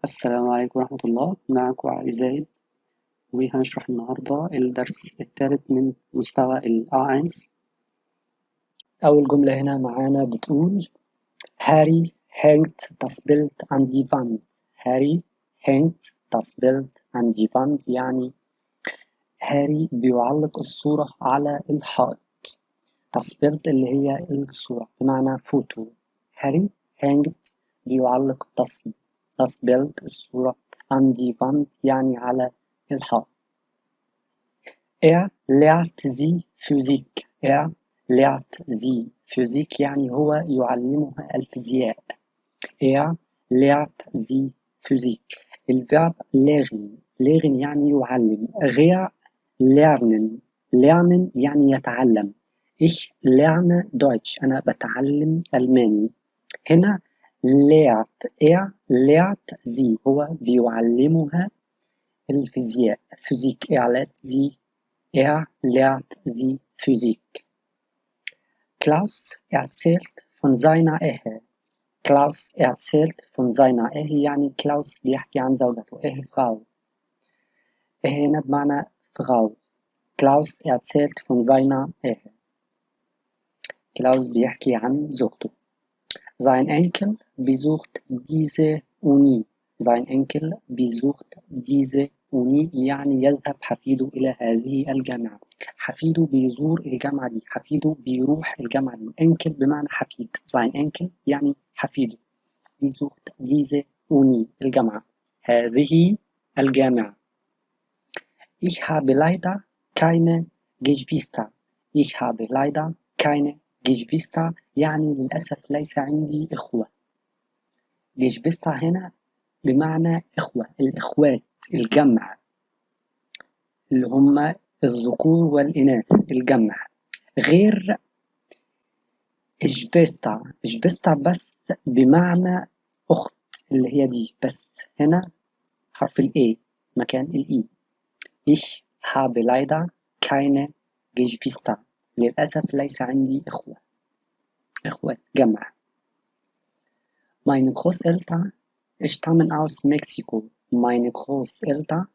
السلام عليكم ورحمة الله، معكم علي زايد، وهنشرح النهاردة الدرس الثالث من مستوى ال A1. أول جملة هنا معانا بتقول هاري hängt das Bild an die Wand. هاري hängt das Bild an die Wand يعني هاري بيعلق الصورة على الحائط. das Bild اللي هي الصورة بمعنى فوتو. هاري hängt بيعلق das Bild الصورة an die Wand يعني على الحائط. Er lehrt sie Physik. Er lehrt sie Physik يعني هو يعلمها الفيزياء. Er lehrt sie Physik. الverb lehren يعني يعلم. lernen يعني يتعلم. Ich lerne Deutsch. أنا بتعلم ألماني. هنا er lehrt sie هو بيعلمها الفيزياء. Physik er lehrt sie Physik. Klaus erzählt von seiner Ehe. Klaus erzählt von seiner Ehe يعني كلاوس بيحكي عن زوجته. Ehe Frau. Ehe هنا بمعنى Frau. Klaus erzählt von seiner Ehe. كلاوس بيحكي عن زوجته. Sein Enkel besucht diese Uni. Sein Enkel besucht diese Uni يعني يذهب حفيده إلى هذه الجامعة. حفيده بيزور الجامعة دي. حفيده بيروح الجامعة دي. Enkel بمعنى حفيد. Sein Enkel يعني حفيده. besucht diese Uni الجامعة. هذه الجامعة. Ich habe leider keine Geschwister. Ich habe leider keine Geschwister يعني للأسف ليس عندي إخوة. Geschwister هنا بمعنى إخوة. الإخوات الجمع اللي هم الذكور والإناث الجمع. غير Geschwister بس بمعنى أخت اللي هي دي بس. هنا حرف الإيه مكان الإي. Ich habe leider keine Geschwister. للأسف ليس عندي إخوات جمع. Meine Großeltern stammen aus Mexiko. Meine Großeltern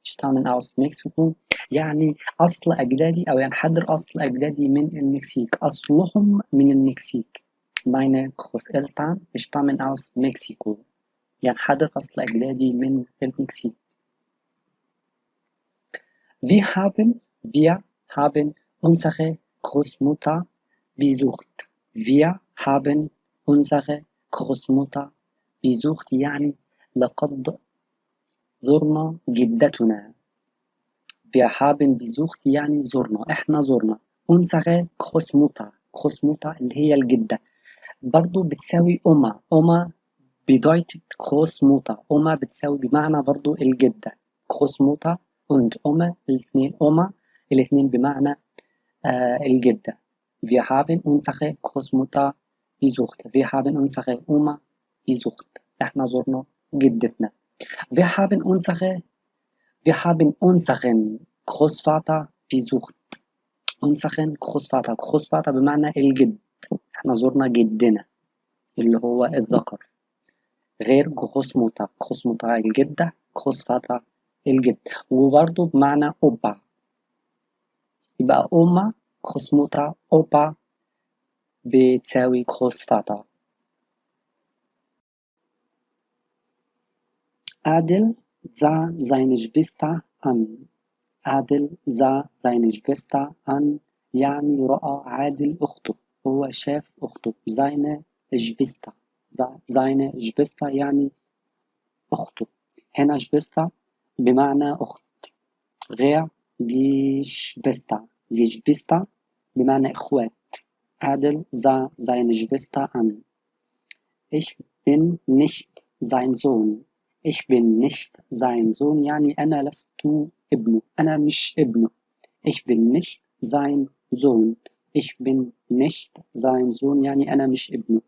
stammen aus Mexiko يعني أصل أجدادي أو ينحدر أصل أجدادي من المكسيك. أصلهم من المكسيك. Meine Großeltern stammen aus Mexiko ينحدر أصل أجدادي من المكسيك. Wir haben unsere Großmutter besucht. Wir haben unsere Großmutter besucht يعني لقد زرنا جدتنا. Wir haben besucht يعني زرنا. إحنا زرنا. unsere Großmutter اللي هي الجدة. برضو بتساوي أما bedeutet Großmutter. أما بتساوي بمعنى برضو الجدة. Großmutter und أما الاثنين بمعنى الجدة. Wir haben unsere Großmutter besucht. Wir haben unsere Oma besucht. إحنا زرنا جدتنا. Wir haben unseren Großvater besucht. unseren Großvater بمعنى الجد. إحنا زرنا جدنا اللي هو الذكر. غير Großmutter الجدة. Großvater الجد. وبرضه بمعنى أوبا. يبقى أما Großmutter أوبا بتساوي Großvater. Adel sah seine Schwester an. Adel sah seine Schwester an يعني رأى عادل أخته. هو شاف أخته. seine Schwester يعني أخته. هنا Schwester بمعنى أخت. غير Geschwister بمعنى إخوات. Adel sah seine Schwester an. Ich bin nicht sein Sohn. Ich bin nicht sein Sohn يعني أنا لست ابنه. أنا مش ابنه. Ich bin nicht sein Sohn. Ich bin nicht sein Sohn يعني أنا مش ابنه.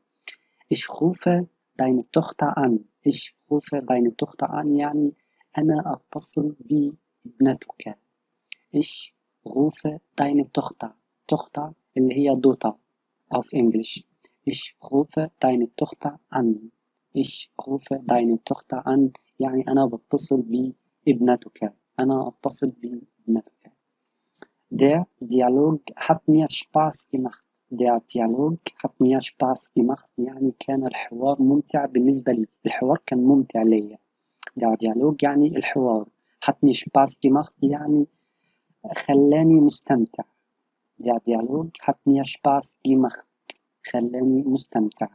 Ich rufe deine Tochter an. Ich rufe deine Tochter an يعني أنا أتصل بابنتك. Ich rufe deine Tochter اللي هي Daughter auf Englisch. Ich rufe deine Tochter an. ich rufe deine Tochter an يعني أنا بتصل بابنتك، أنا أتصل بابنتك. Der Dialog hat mir Spaß gemacht. Der Dialog hat mir Spaß gemacht يعني كان الحوار ممتع بالنسبة لي، الحوار كان ممتع ليا. Der Dialog يعني الحوار، hat mir Spaß gemacht يعني خلاني مستمتع. Der Dialog hat mir Spaß gemacht خلاني مستمتع.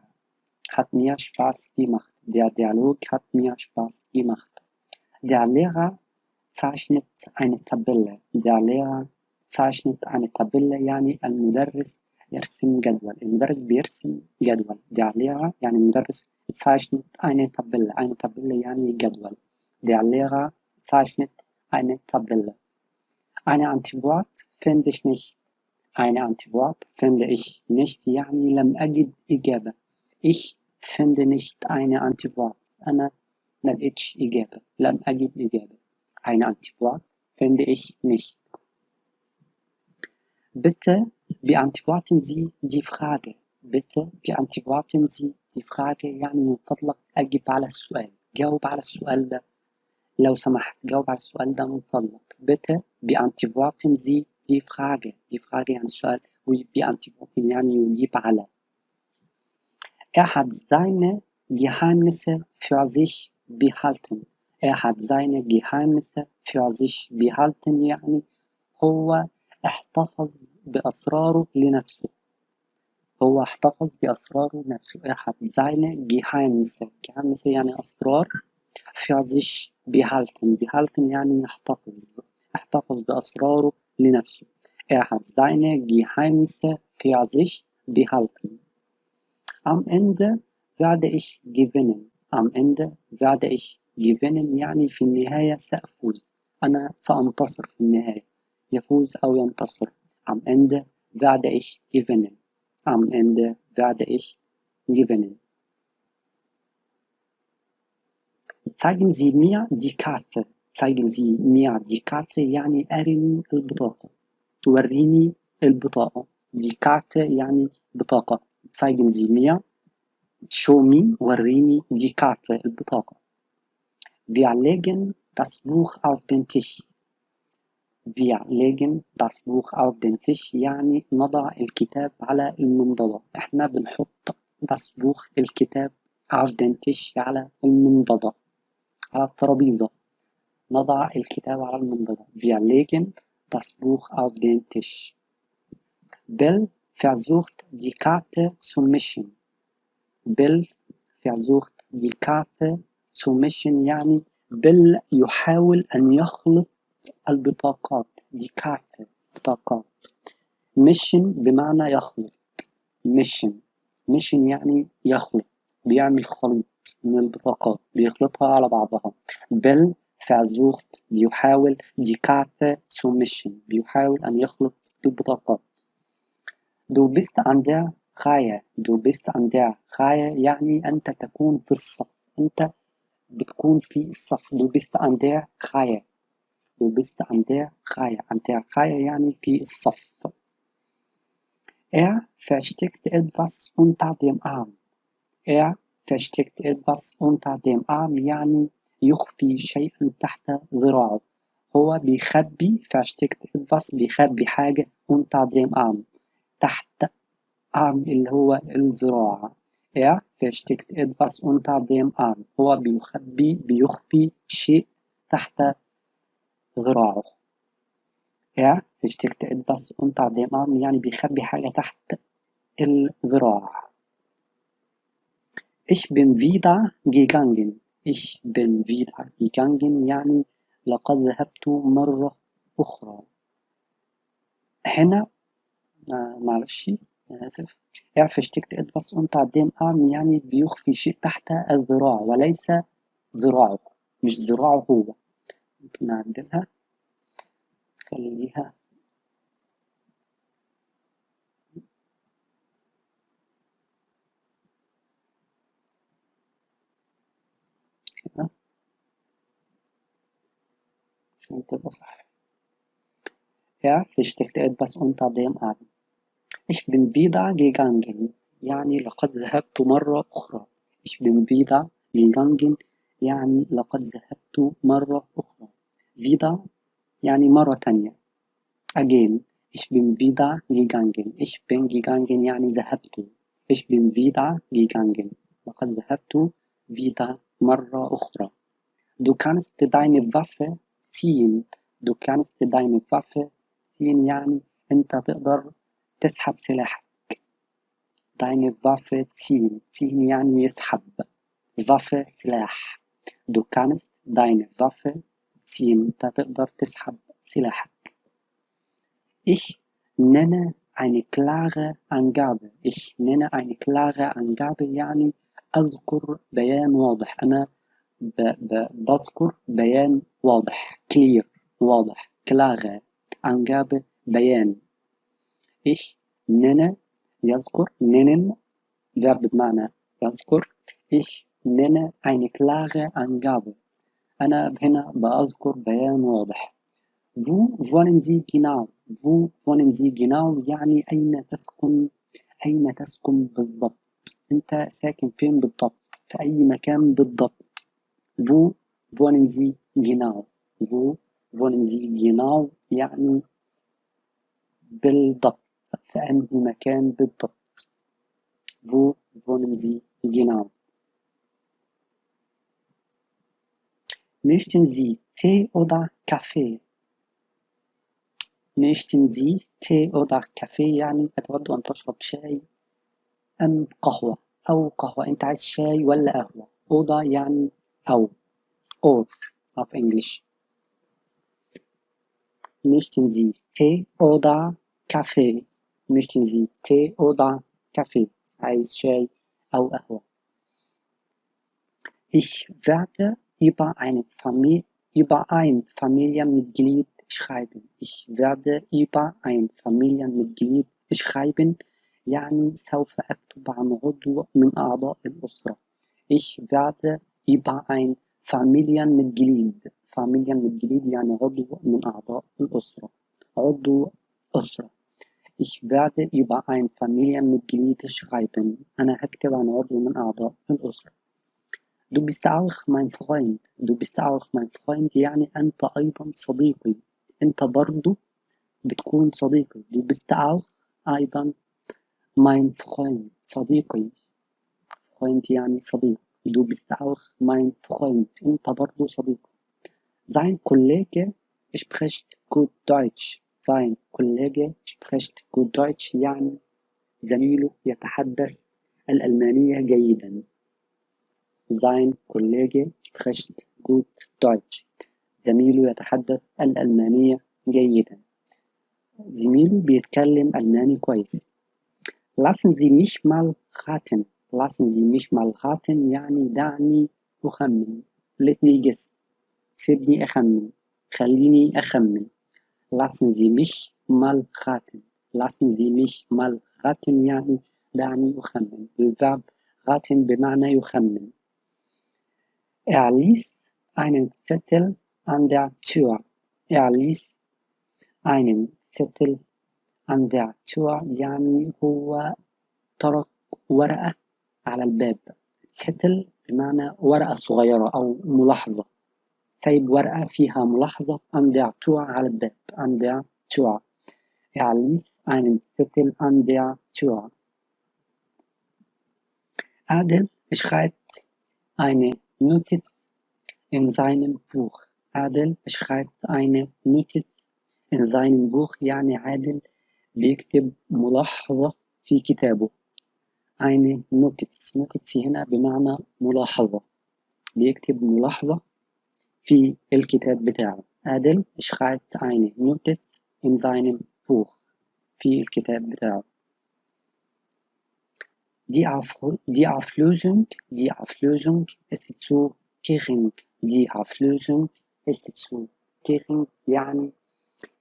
Hat mir Spaß gemacht. Der Dialog hat mir Spaß gemacht. Der Lehrer zeichnet eine Tabelle. Der Lehrer zeichnet eine Tabelle يعني المدرس يرسم جدول. المدرس بيرسم جدول. Der Lehrer يعني المدرس zeichnet eine Tabelle. Eine Tabelle يعني جدول. Der Lehrer zeichnet eine Tabelle. Eine Antwort finde ich nicht. Eine Antwort finde ich nicht يعني لم أجد إجابة. Ich finde nicht eine Antwort. أنا ما لقيتش إجابة. لم أجد إجابة. Eine Antwort finde ich nicht. Bitte beantworten Sie die Frage. Bitte beantworten Sie die Frage يعني من فضلك أجب على السؤال. جاوب على السؤال ده. لو سمحت جاوب على السؤال ده من فضلك. Bitte beantworten Sie die Frage. Die Frage يعني السؤال وbeantworten يعني يجيب على. hat seine Geheimnisse für sich behalten. hat seine Geheimnisse für sich behalten يعني هو احتفظ بأسراره لنفسه. هو احتفظ بأسراره لنفسه. hat seine Geheimnisse. Geheimnisse يعني أسرار. für sich behalten. behalten يعني يحتفظ. احتفظ بأسراره لنفسه. hat seine Geheimnisse für sich behalten. Am Ende werde ich gewinnen. Am Ende werde ich gewinnen يعني في النهاية سأفوز. أنا سأنتصر في النهاية. يفوز أو ينتصر. Am Ende werde ich gewinnen. Am Ende werde ich gewinnen. Zeigen Sie mir die Karte. Zeigen Sie mir die Karte يعني أرني البطاقة. وريني البطاقة. Die Karte يعني بطاقة. Zeigen Sie mir. Show me. وريني die Karte البطاقة. Wir legen das Buch auf den Tisch. Wir legen das Buch auf den Tisch يعني نضع الكتاب على المنضدة. احنا بنحط das Buch الكتاب auf den Tisch على المنضدة. على الترابيزة. نضع الكتاب على المنضدة. Wir legen das Buch auf den Tisch. Bill versucht die Karte zu mischen. Bill versucht die Karte zu mischen يعني Bill يحاول أن يخلط البطاقات. die Karte بطاقات. mischen بمعنى يخلط. mischen يعني يخلط. بيعمل خليط من البطاقات بيخلطها على بعضها. Bill versucht بيحاول die Karte zu mischen بيحاول أن يخلط البطاقات. Du bist an der Reihe. Du bist an der Reihe يعني أنت تكون في الصف. أنت بتكون في الصف. Du bist an der Reihe. Du bist an der Reihe. An der Reihe يعني في الصف. versteckt etwas unter dem Arm. versteckt etwas unter dem Arm يعني يخفي شيئا تحت ذراعه. هو بيخبي versteckt etwas بيخبي حاجة unter dem Arm تحت arm اللي هو الذراع. versteckt etwas unter dem Arm. هو بيخفي شيء تحت ذراعه. versteckt etwas unter dem Arm يعني بيخبي حاجة تحت الذراع. Ich bin wieder gegangen. Ich bin wieder gegangen يعني لقد ذهبت مرة أخرى. هنا معلش أنا آسف. versteckt etwas unter dem Arm يعني بيخفي شيء تحت الذراع وليس ذراعه. مش ذراعه هو. ممكن نعدلها. خليها كده عشان تبقى صح. versteckt etwas unter dem Arm. Ich bin wieder gegangen يعني لقد ذهبت مرة أخرى. Ich bin wieder gegangen يعني لقد ذهبت مرة أخرى. wieder يعني مرة تانية. again. Ich bin wieder gegangen. Ich bin gegangen يعني ذهبت. Ich bin wieder gegangen. لقد ذهبت wieder مرة أخرى. Du kannst deine Waffe ziehen. Du kannst deine Waffe ziehen يعني أنت تقدر تسحب سلاحك. Deine Waffe ziehen. ziehen يعني يسحب. Waffe سلاح. Du kannst deine Waffe ziehen. أنت تقدر تسحب سلاحك. Ich nenne eine klare Angabe. Ich nenne eine klare Angabe يعني أذكر بيان واضح. أنا بذكر بيان واضح. clear واضح. klare Angabe بيان. Ich nenne يذكر. nennen verb بمعنى يذكر. Ich nenne eine klare Angabe. أنا هنا بأذكر بيان واضح. Wo wohnen Sie genau? Wo wohnen Sie genau يعني أين تسكن؟ أين تسكن بالضبط؟ أنت ساكن فين بالضبط؟ في أي مكان بالضبط؟ Wo wohnen Sie genau? Wo wohnen Sie genau يعني بالضبط. في أنهي مكان بالضبط؟ Wo wohnen Sie genau? Möchten Sie Tee oder Kaffee? möchten Sie Tee oder Kaffee يعني أتود أن تشرب شاي أم قهوة أو قهوة. أنت عايز شاي ولا قهوة؟ أوضة يعني أو or of English. möchten Sie Tee oder Kaffee? möchten Sie Tee oder Kaffee? عايز شاي أو قهوة. Ich werde über ein Familienmitglied schreiben. Ich werde über ein Familienmitglied schreiben يعني سوف أكتب عن عضو من أعضاء الأسرة. Ich werde über ein Familienmitglied. Familienmitglied يعني عضو من أعضاء الأسرة. عضو أسرة. Ich werde über ein Familienmitglied schreiben. أنا هكتب عن عضو من أعضاء الأسرة. Du bist auch mein Freund. Du bist auch mein Freund يعني أنت أيضا صديقي. أنت برضو بتكون صديقي. Du bist auch أيضا mein Freund. صديقي. Freund يعني صديق. Du bist auch mein Freund. أنت برضو صديقي. Sein Kollege spricht gut Deutsch. Sein Kollege spricht gut Deutsch يعني زميله يتحدث الألمانية جيدا. Sein Kollege spricht gut Deutsch. زميله يتحدث الألمانية جيدا. زميله بيتكلم ألماني كويس. Lassen Sie mich mal raten. Lassen Sie mich mal raten يعني دعني أخمن. Let me guess. سيبني أخمن. خليني أخمن. Lassen Sie mich mal raten. Lassen Sie mich mal raten يعني دعني أخمن. الverb raten بمعنى يخمن. ließ einen Zettel an der Tür. ließ einen Zettel an der Tür يعني هو ترك ورقة على الباب. Zettel بمعنى ورقة صغيرة أو ملاحظة. سايب ورقة فيها ملاحظة an der Tür على الباب. an der Tür. ließ einen Zettel an der Tür. Adel schreibt eine Notiz in seinem Buch. Adel schreibt eine Notiz in seinem Buch يعني عادل بيكتب ملاحظة في كتابه. eine Notiz. Notiz هنا بمعنى ملاحظة. بيكتب ملاحظة في الكتاب بتاعه. Adel schreibt eine Notiz in seinem Buch. في الكتاب بتاعه. Die Auflösung ist zu gering. Die Auflösung ist zu gering يعني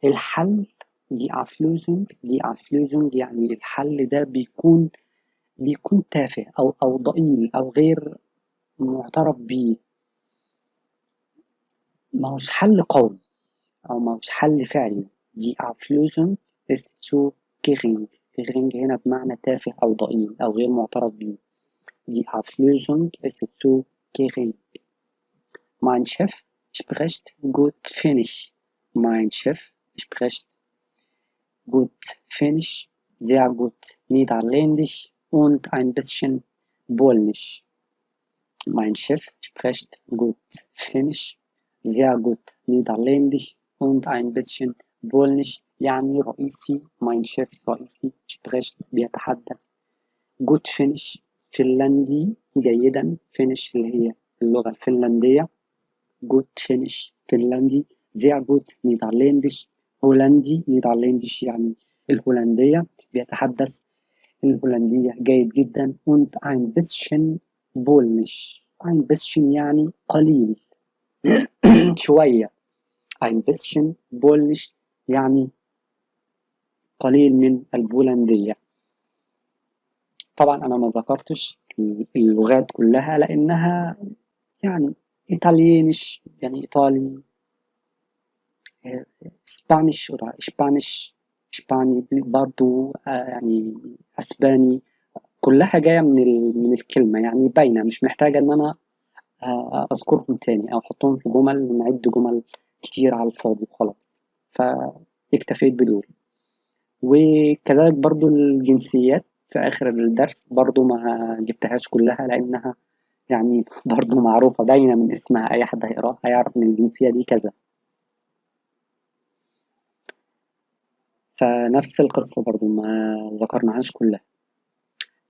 الحل. die Auflösung يعني الحل ده بيكون تافه أو ضئيل أو غير معترف بيه. ما هوش حل قوي أو ما هوش حل فعلي. die Auflösung ist zu gering. gering هنا بمعنى تافه أو ضئيل أو غير معترف بيه. Die Auflösung ist zu gering. Mein Chef spricht gut Finnisch. Mein Chef spricht gut Finnisch, sehr gut Niederländisch und ein bisschen Polnisch. Mein Chef spricht gut Finnisch, sehr gut Niederländisch und ein bisschen Polnisch. يعني رئيسي mein Chef رئيسي spricht بيتحدث good Finnish فنلندي جيدا فينيش اللي هي اللغة الفنلندية good Finnish فنلندي sehr gut نيدرلندش هولندي نيدرلندش يعني الهولندية بيتحدث الهولندية جيد جدا und ein bisschen Polnisch ein bisschen يعني قليل شوية ein bisschen Polnisch يعني قليل من البولندية. طبعا أنا ما ذكرتش اللغات كلها لأنها يعني إيطاليانش يعني إيطالي إسبانيش إسباني برضو يعني أسباني كلها جاية من الكلمة يعني باينة مش محتاجة إن أنا أذكرهم تاني أو أحطهم في جمل ونعد جمل كتير على الفاضي وخلاص فاكتفيت بدول. وكذلك برضو الجنسيات في آخر الدرس برضو ما جبتهاش كلها لأنها يعني برضو معروفة باينة من اسمها أي حد هيقراها هيعرف إن الجنسية دي كذا. فنفس القصة برضو ما ذكرناهاش كلها.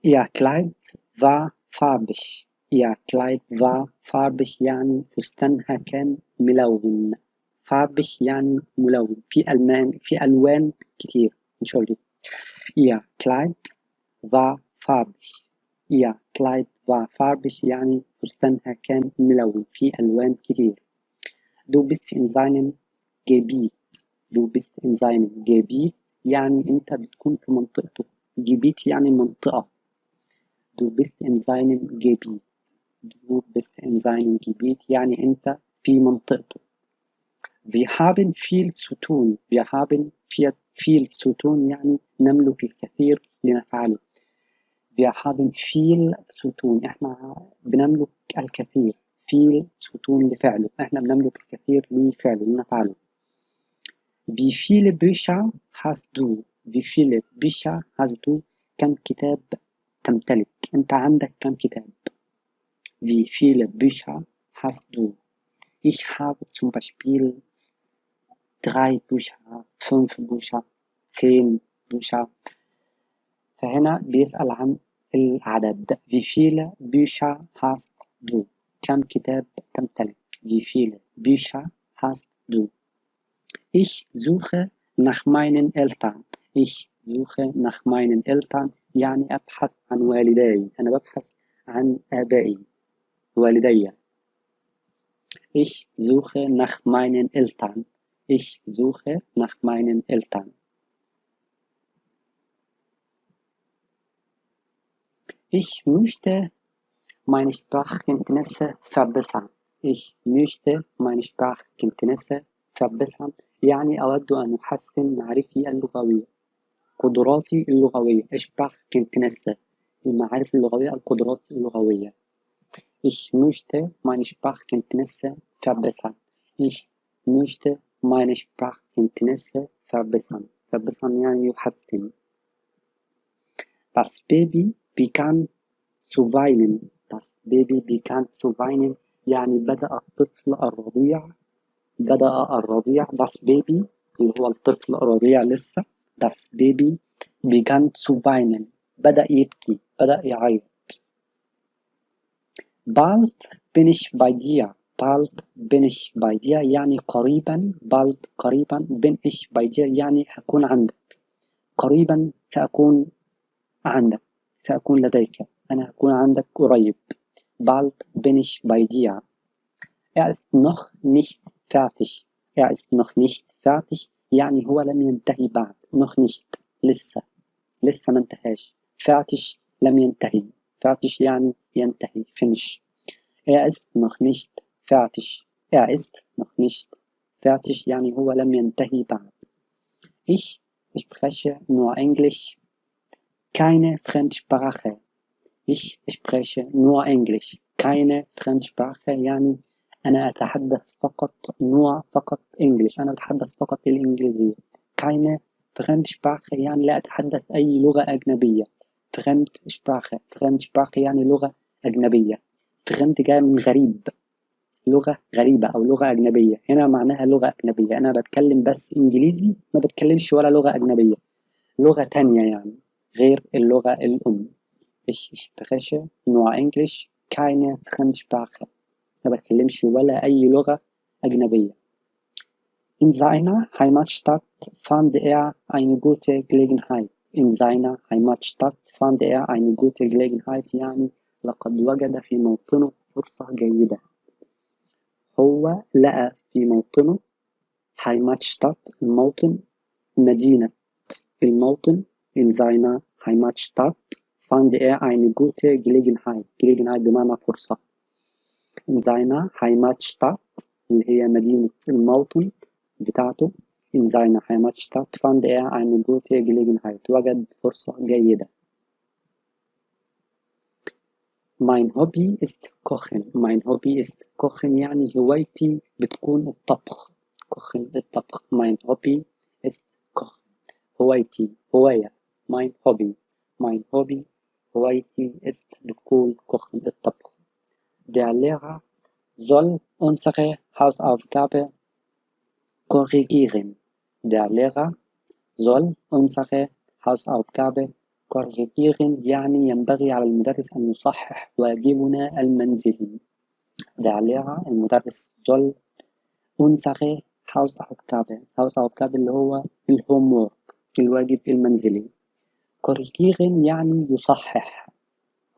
Ihr Kleid war farbig. Ihr Kleid war farbig يعني فستانها كان ملون. farbig يعني ملون في ألوان كتير. Entschuldigung. Ihr Kleid war farbig. Ihr Kleid war farbig يعني فستانها كان ملون في ألوان كتير. Du bist in seinem Gebiet. Du bist in seinem Gebiet يعني أنت بتكون في منطقته. Gebiet يعني منطقة. Du bist in seinem Gebiet. Du bist in seinem Gebiet يعني أنت في منطقته. Wir haben viel zu tun. Wir haben viel zu tun يعني نملك الكثير لنفعله. Wir haben viel zu tun. إحنا بنملك الكثير. viel zu tun لفعله. إحنا بنملك الكثير لفعله لنفعله. Wie viele Bücher hast du? Wie viele Bücher hast du? كم كتاب تمتلك؟ أنت عندك كم كتاب؟ Wie viele Bücher hast du? Ich habe zum Beispiel 3 Bücher, 5 Bücher, 10 Bücher. فهنا بيسأل عن العدد. Wie viele Bücher hast du? كم كتاب تمتلك؟ Wie viele Bücher hast du? Ich suche nach meinen Eltern. Ich suche nach meinen Eltern يعني أبحث عن والداي. أنا ببحث عن آبائي والدي. Ich suche nach meinen Eltern. Ich suche nach meinen Eltern. Ich möchte meine Sprachkenntnisse verbessern. Ich möchte meine Sprachkenntnisse verbessern يعني أود أن أحسن معرفتي اللغوية. قدراتي اللغوية. Sprachkenntnisse المعارف اللغوية القدرات اللغوية. Ich möchte meine Sprachkenntnisse verbessern. Ich möchte meine Sprachkenntnisse verbessern. verbessern يعني يحسن. Das Baby begann zu weinen. Das Baby begann zu weinen يعني بدأ الطفل الرضيع. بدأ الرضيع. Das Baby اللي هو الطفل الرضيع لسه. Das Baby begann zu weinen. بدأ يبكي. بدأ يعيط. Bald bin ich bei dir. Bald bin ich bei dir يعني قريبا. Bald قريبا. bin ich bei dir يعني هكون عندك. قريبا سأكون عندك. سأكون لديك. أنا هكون عندك قريب. Bald bin ich bei dir. Er ist noch nicht fertig. Er ist noch nicht fertig يعني هو لم ينتهي بعد. noch nicht لسه. لسه ما انتهاش. fertig لم ينتهي. fertig يعني ينتهي. finish. Er ist noch nicht fertig. Er ist noch nicht fertig يعني هو لم ينتهي بعد. Ich spreche nur Englisch. Keine Fremdsprache. Ich spreche nur Englisch. keine Fremdsprache يعني أنا أتحدث فقط نوع فقط إنجليش، أنا أتحدث فقط الإنجليزية. keine Fremdsprache يعني لا أتحدث أي لغة أجنبية. Fremdsprache يعني لغة أجنبية. Fremd جاي من غريب، لغة غريبة أو لغة أجنبية. هنا معناها لغة أجنبية، أنا بتكلم بس إنجليزي، ما بتكلمش ولا لغة أجنبية، لغة تانية يعني غير اللغة الأم. Ich spreche nur Englisch, keine Fremdsprache. ما بتكلمش ولا أي لغة أجنبية. In seiner Heimatstadt fand er eine gute Gelegenheit. In seiner Heimatstadt fand er eine gute Gelegenheit يعني لقد وجد في موطنه فرصة جيدة. هو لقى في موطنه Heimatstadt الموطن، مدينة الموطن. In seiner Heimatstadt fand er eine gute Gelegenheit. Gelegenheit بمعنى فرصة. In seiner Heimatstadt اللي هي مدينة الموطن بتاعته. In seiner Heimatstadt fand er eine gute Gelegenheit. وجد فرصة جيدة. Mein Hobby ist Kochen. Mein Hobby ist Kochen يعني هوايتي بتكون الطبخ. Kochen الطبخ. Mein Hobby ist Kochen. هوايتي هواية. Mein Hobby. Mein Hobby هوايتي ist بتكون Kochen الطبخ. Der Lehrer soll unsere Hausaufgabe korrigieren. Der Lehrer soll unsere Hausaufgabe korrigieren يعني ينبغي على المدرس أن يصحح واجبنا المنزلي. Der Lehrer المدرس soll unsere Hausaufgabe اللي هو الhomework الواجب المنزلي. korrigieren يعني يصحح.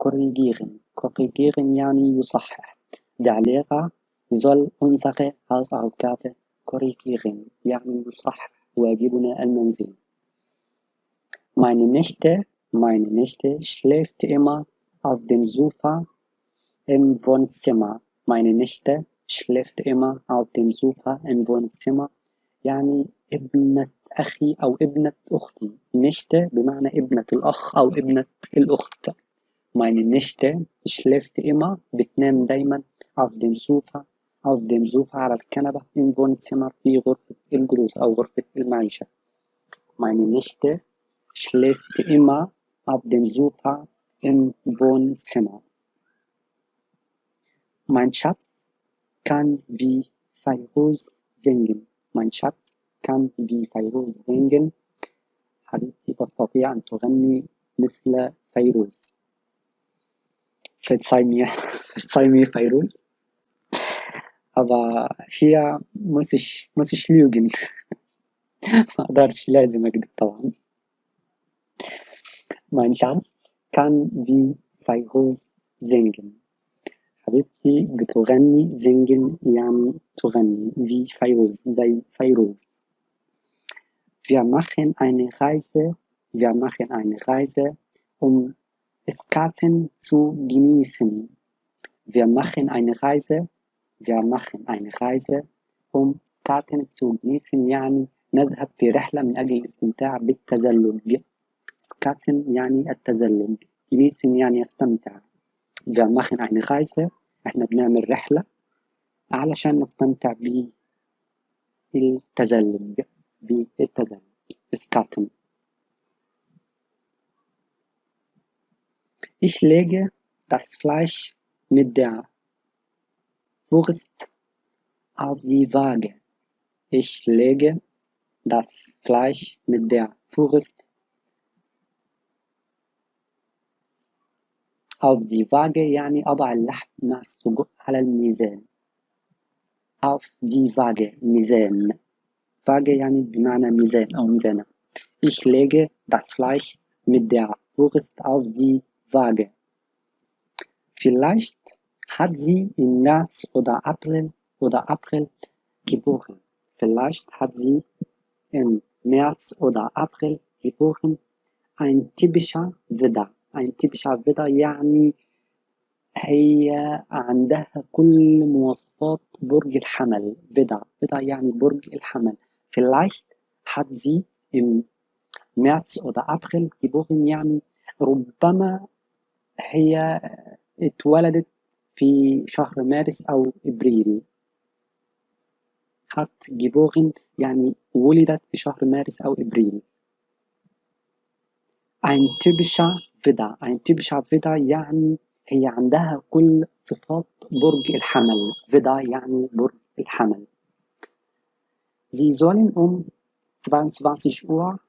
korrigieren يعني يصحح. Der Lehrer soll unsere Hausaufgabe korrigieren يعني يصحح واجبنا المنزلي. Meine Nichte schläft immer auf dem Sofa im Wohnzimmer. Meine Nichte schläft immer auf dem Sofa im Wohnzimmer يعني ابنة أخي أو ابنة أختي. Nichte بمعنى ابنة الأخ أو ابنة الأخت. Meine Nichte schläft immer بتنام دايما auf dem Sofa على الكنبة im Wohnzimmer في غرفة الجلوس أو غرفة المعيشة. Meine Nichte schläft immer auf dem Sofa im Wohnzimmer. Mein Schatz kann wie Fairuz singen. Mein Schatz kann wie Fairuz singen. حبيبتي تستطيع أن تغني مثل فيروز. Verzeih mir Fairuz. Aber hier muss ich lügen. ما أقدرش، لازم أكذب طبعا. Mein Schatz kann wie Fairuz singen. حبيبتي بتغني singen يعني تغني wie Fairuz زي فيروز. Wir machen eine Reise, um Skaten zu genießen. Wir machen eine Reise, um Skaten zu genießen يعني نذهب في رحلة من أجل الاستمتاع بالتزلج. Skaten يعني التزلج. genießen يعني يستمتع. Wir machen eine Reise احنا بنعمل رحلة علشان نستمتع بالتزلج. Skaten. Ich lege das Fleisch mit der Wurst auf die Waage. Ich lege das Fleisch mit der Wurst auf die Waage يعني أضع اللحم مع السجق على الميزان. auf die Waage ميزان. Waage يعني بمعنى ميزان أو ميزانة. Ich lege das Fleisch mit der Wurst auf die Waage. Vielleicht hat sie im März oder April geboren. Vielleicht hat sie im März oder April geboren. Ein typischer Widder. Ein typischer Widder يعني هي عندها كل مواصفات برج الحمل. Widder يعني برج الحمل. Vielleicht hat sie im März oder April geboren يعني ربما هي اتولدت في شهر مارس أو إبريل. hat geboren يعني ولدت في شهر مارس أو إبريل. ein typischer Widder. ein typischer Widder يعني هي عندها كل صفات برج الحمل. Widder يعني برج الحمل. Sie sollen um 22 Uhr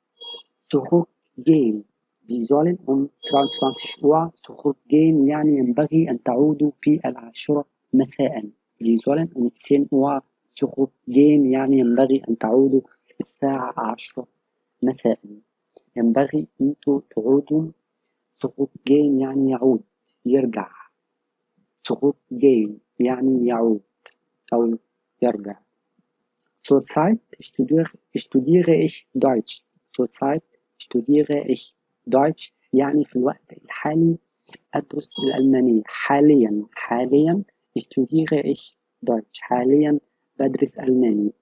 zurückgehen. Sie sollen um 22 Uhr zurückgehen يعني ينبغي أن تعودوا في 10 مساء. Sie sollen um 10 Uhr zurückgehen يعني ينبغي أن تعودوا الساعة 10 مساء. ينبغي أنتوا تعودوا. zurückgehen يعني يعود يرجع. zurückgehen يعني يعود أو يرجع. Zurzeit studiere ich Deutsch. Zurzeit studiere ich Deutsch يعني في الوقت الحالي أدرس الألمانية. حاليا studiere ich Deutsch. حاليا بدرس ألماني.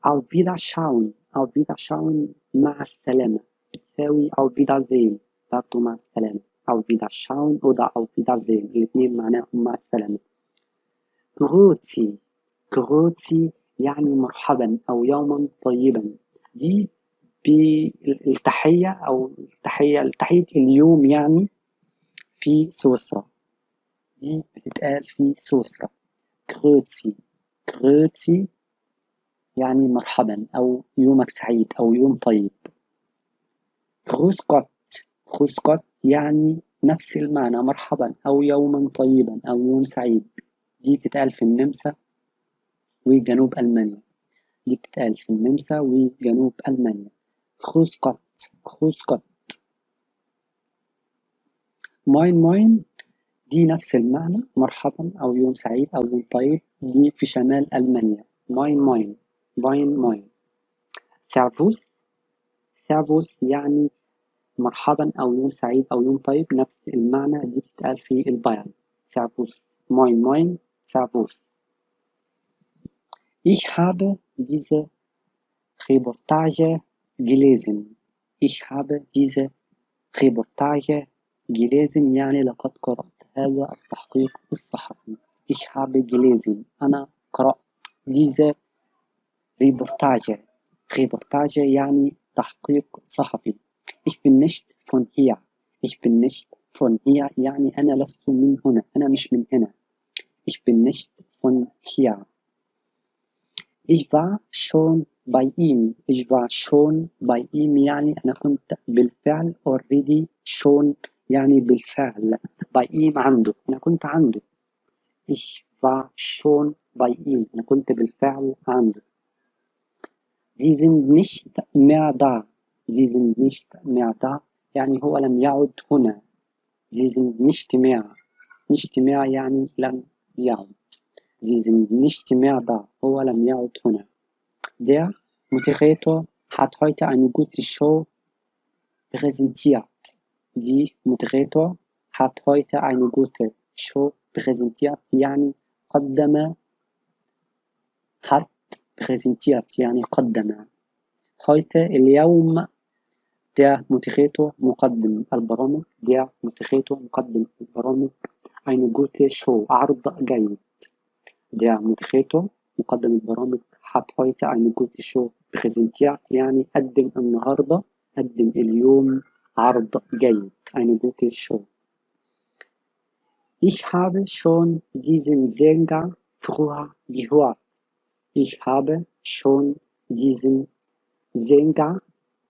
Auf Wiederschauen. Auf Wiederschauen مع السلامة بتساوي auf Wiedersehen برضه مع السلامة. Auf Wiederschauen oder auf Wiedersehen الاثنين معناهم مع السلامة. Grüezi يعني مرحبا أو يوما طيبا. دي بالتحية أو تحية اليوم يعني في سويسرا. دي بتتقال في سويسرا. Grüezi يعني مرحبا أو يومك سعيد أو يوم طيب. Grüß Gott يعني نفس المعنى مرحبا أو يوما طيبا أو يوم سعيد. دي بتتقال في النمسا وجنوب ألمانيا. دي بتتقال في النمسا وجنوب ألمانيا. Grüß Gott. moin دي نفس المعنى مرحبا أو يوم سعيد أو يوم طيب. دي في شمال ألمانيا. moin. servus يعني مرحبا أو يوم سعيد أو يوم طيب نفس المعنى. دي بتتقال في البايرن. servus. moin servus. Ich habe diese Reportage gelesen. يعني لقد قرأت هذا التحقيق الصحفي. Ich habe gelesen أنا قرأت. diese Reportage يعني تحقيق صحفي. Ich bin nicht von hier يعني أنا لست من هنا. أنا مش من هنا. Ich bin nicht von hier. Ich war schon bei ihm يعني أنا كنت بالفعل already. schon يعني بالفعل. bei ihm عنده أنا كنت عنده. ich war schon bei ihm أنا كنت بالفعل عنده. sie sind nicht mehr da يعني هو لم يعد هنا. sie sind nicht mehr يعني لم يعد. sie sind nicht mehr da هو لم يعد هنا. Der Moderator hat heute eine gute Show präsentiert. Die Moderator hat heute eine gute Show präsentiert يعني قدم. hat präsentiert يعني قدم. heute اليوم. der Moderator مقدم البرامج. der Moderator مقدم البرامج. eine gute Show عرض جيد. der Moderator مقدم البرامج hat heute eine gute Show präsentiert يعني قدم النهاردة قدم اليوم عرض جيد. eine gute Show. Ich habe schon diesen Sänger früher gehört. Ich habe schon diesen Sänger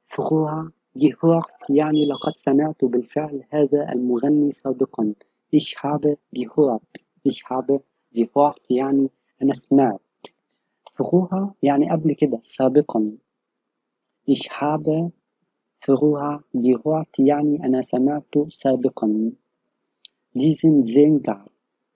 früher gehört يعني لقد سمعت بالفعل هذا المغني سابقا. ich habe gehört يعني أنا سمعت. früher يعني قبل كده سابقا. ich habe früher gehört يعني أنا سمعت سابقا. diesen Sänger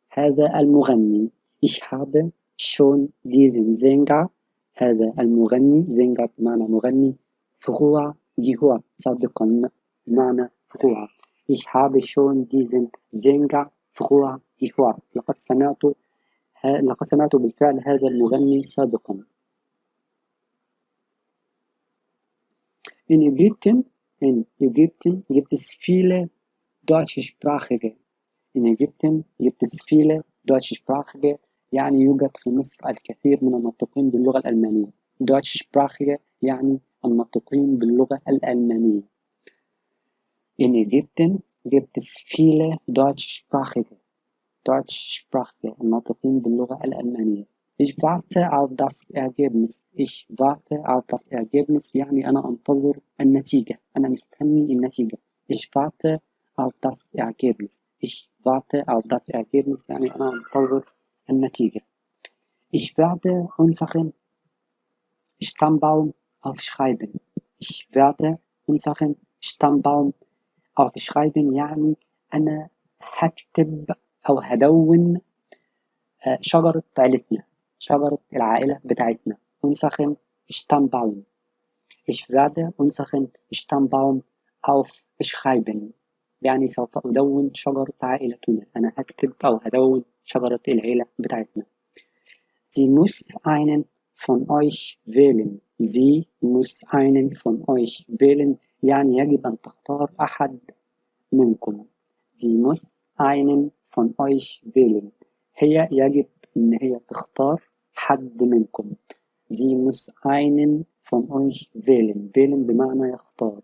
هذا المغني. ich habe schon diesen Sänger هذا المغني. Sänger بمعنى مغني. früher gehört سابقا بمعنى früher. ich habe schon diesen Sänger früher gehört. لقد سمعت بالفعل هذا المغني سابقا. in Ägypten gibt es viele deutschsprachige In Ägypten gibt es viele Deutschsprachige يعني يوجد في مصر الكثير من الناطقين باللغة الألمانية. Deutschsprachige يعني الناطقين باللغة الألمانية. In Ägypten gibt es viele Deutschsprachige الناطقين باللغة الألمانية. Ich warte auf das Ergebnis. Ich warte auf das Ergebnis يعني أنا أنتظر النتيجة. أنا مستني النتيجة. Ich warte auf das Ergebnis. Ich warte auf das Ergebnis يعني أنا أنتظر النتيجة. Ich werde unseren Stammbaum aufschreiben. Ich werde unseren Stammbaum aufschreiben يعني أنا هكتب أو هدون شجرة عيلتنا، شجرة العائلة بتاعتنا. unseren Stammbaum. Ich werde unseren Stammbaum aufschreiben يعني سوف أدون شجرة عائلتنا. أنا هكتب أو هدون شجرة العيلة بتاعتنا. Sie muss einen von euch wählen. Sie muss einen von euch wählen يعني يجب أن تختار أحد منكم. Sie muss einen von euch wählen. هي يجب إن هي تختار حد منكم. Sie muss einen von euch wählen. wählen بمعنى يختار.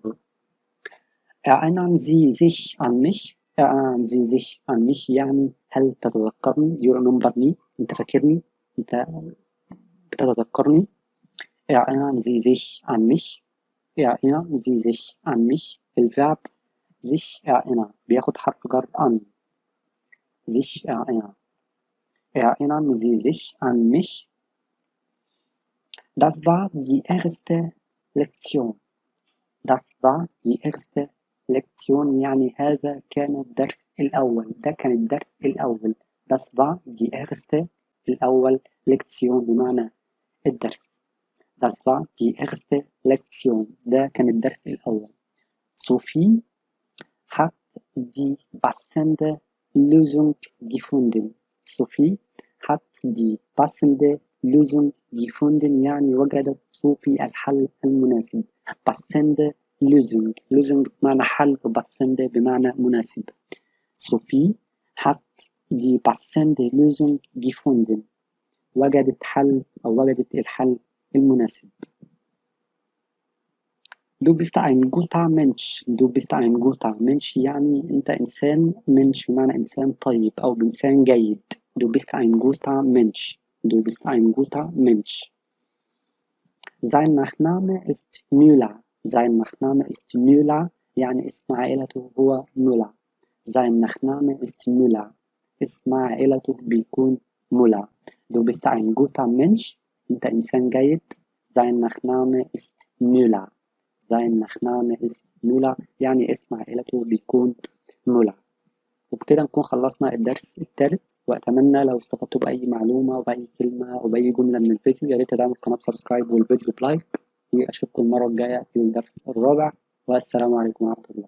Erinnern Sie sich an mich? Erinnern Sie sich an mich يعني هل تتذكرني؟ Do you remember me? أنت فاكرني؟ أنت بتتذكرني؟ Erinnern Sie sich an mich? Erinnern Sie sich an mich? الverb sich erinnern بياخد حرف جر an. sich erinnern. Erinnern Sie sich an mich? Das war die erste Lektion. Das war die erste Lektion يعني هذا كان الدرس الأول. ده كان الدرس الأول. Das war die erste الأول Lektion بمعنى الدرس. Das war die erste Lektion. ده كان الدرس الأول. Sophie hat die passende Lösung gefunden. Sophie hat die passende Lösung gefunden يعني وجدت صوفي الحل المناسب. passende Lösung. Lösung بمعنى حل وpassende بمعنى مناسب. Sophie hat die passende Lösung gefunden. وجدت حل أو وجدت الحل المناسب. Du bist ein guter Mensch. Du bist ein guter Mensch يعني أنت إنسان. Mensch بمعنى إنسان طيب أو إنسان جيد. Du bist ein guter Mensch. Du bist ein guter Mensch. Sein Nachname ist Müller. Sein Nachname ist Müller يعني اسم عائلته هو Müller. Sein Nachname ist Müller. اسم عائلته بيكون Müller. Du bist ein guter Mensch. أنت إنسان جيد. Sein Nachname ist Müller. Sein Nachname ist Müller يعني اسم عائلته بيكون Müller. وبكده نكون خلصنا الدرس الثالث، وأتمنى لو استفدتوا بأي معلومة وبأي كلمة أو بأي جملة من الفيديو يا ريت تدعموا القناة بسبسكرايب والفيديو بلايك، وأشوفكم المرة الجاية في الدرس الرابع، والسلام عليكم ورحمة الله.